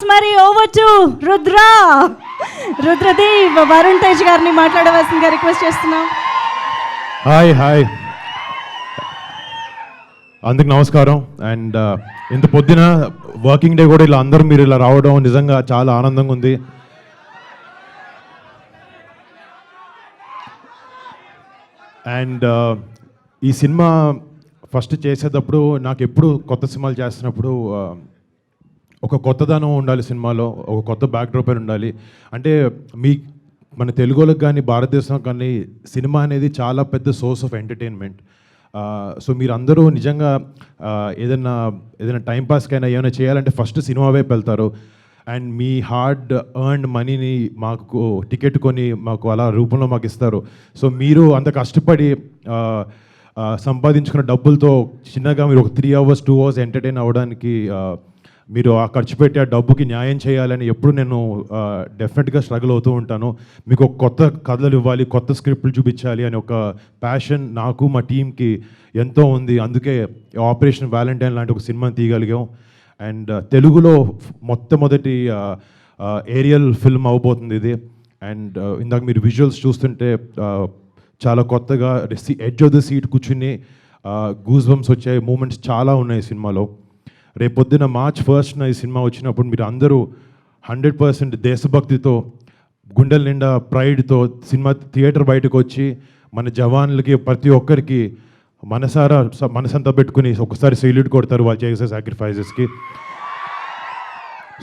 మరి over to Rudradev Varun Tej గారిని మాట్లాడవలసిందిగా రిక్వెస్ట్ చేస్తున్నాం. హాయ్ అందరికి నమస్కారం. అండ్ ఇంత పొద్దున వర్కింగ్ డే కూడా ఇలా అందరూ మీరు ఇలా రావడం నిజంగా చాలా ఆనందంగా ఉంది. అండ్ ఈ సినిమా ఫస్ట్ చేసేటప్పుడు నాకు ఎప్పుడు కొత్త సినిమాలు చేస్తున్నప్పుడు ఒక కొత్తదనం ఉండాలి సినిమాలో, ఒక కొత్త బ్యాక్డ్రాప్ అని ఉండాలి. అంటే మన తెలుగులకు కానీ భారతదేశంలో కానీ సినిమా అనేది చాలా పెద్ద సోర్స్ ఆఫ్ ఎంటర్టైన్మెంట్. సో మీరు అందరూ నిజంగా ఏదైనా టైంపాస్కైనా ఏమైనా చేయాలంటే ఫస్ట్ సినిమా వైపు వెళ్తారు. అండ్ మీ హార్డ్ ఎర్న్డ్ మనీని మాకు టికెట్ కొని మాకు అలా రూపంలో మాకు ఇస్తారు. సో మీరు అంత కష్టపడి సంపాదించుకున్న డబ్బులతో చిన్నగా మీరు ఒక 3 hours 2 hours ఎంటర్టైన్ అవ్వడానికి మీరు ఆ ఖర్చు పెట్టి ఆ డబ్బుకి న్యాయం చేయాలని ఎప్పుడు నేను డెఫినెట్గా స్ట్రగుల్ అవుతూ ఉంటాను. మీకు ఒక కొత్త కథలు ఇవ్వాలి, కొత్త స్క్రిప్ట్లు చూపించాలి అని ఒక ప్యాషన్ నాకు మా టీంకి ఎంతో ఉంది. అందుకే ఆపరేషన్ వ్యాలంటైన్ లాంటి ఒక సినిమాని తీయగలిగాం. అండ్ తెలుగులో మొట్టమొదటి ఏరియల్ ఫిల్మ్ అవబోతుంది ఇది. అండ్ ఇందాక మీరు విజువల్స్ చూస్తుంటే చాలా కొత్తగా ఎడ్జ్ ఆఫ్ ద సీట్ కూర్చుని గూస్ బంప్స్ వచ్చే మూమెంట్స్ చాలా ఉన్నాయి సినిమాలో. రేపొద్దున March 1st ఈ సినిమా వచ్చినప్పుడు మీరు అందరూ 100% దేశభక్తితో గుండెల నిండా ప్రైడ్తో సినిమా థియేటర్ బయటకు వచ్చి మన జవాన్లకి ప్రతి ఒక్కరికి మనసంతా పెట్టుకుని ఒకసారి సెల్యూట్ కొడతారు వాళ్ళు చేసే సాక్రిఫైజెస్కి.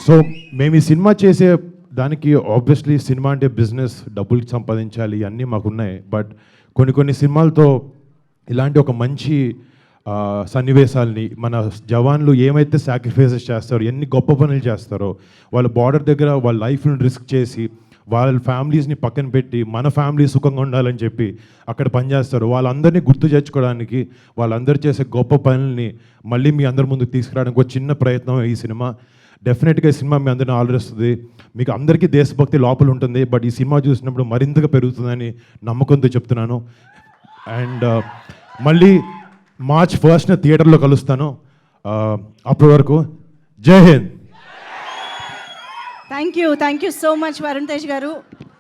సో మేము ఈ సినిమా చేసే దానికి ఆబ్వియస్లీ సినిమా అంటే బిజినెస్, డబ్బులు సంపాదించాలి అన్నీ మాకున్నాయి. బట్ కొన్ని సినిమాలతో ఇలాంటి ఒక మంచి సన్నివేశాలని మన జవాన్లు ఏమైతే సాక్రిఫైసెస్ చేస్తారో, ఎన్ని గొప్ప పనులు చేస్తారో, వాళ్ళ బార్డర్ దగ్గర వాళ్ళ లైఫ్ని రిస్క్ చేసి వాళ్ళ ఫ్యామిలీస్ని పక్కన పెట్టి మన ఫ్యామిలీ సుఖంగా ఉండాలని చెప్పి అక్కడ పనిచేస్తారు. వాళ్ళందరినీ గుర్తు తెచ్చుకోవడానికి, వాళ్ళందరూ చేసే గొప్ప పనుల్ని మళ్ళీ మీ అందరి ముందుకు తీసుకురావడానికి ఒక చిన్న ప్రయత్నం ఈ సినిమా. డెఫినెట్గా ఈ సినిమా మీ అందరిని ఆలోచిస్తుంది. మీకు అందరికీ దేశభక్తి లోపల ఉంటుంది, బట్ ఈ సినిమా చూసినప్పుడు మరింతగా పెరుగుతుందని నమ్మకంతో చెప్తున్నాను. అండ్ మళ్ళీ March 1st థియేటర్లో కలుస్తాను. అప్పటి వరకు జై Hind. Thank you so much Varun Tej గారు.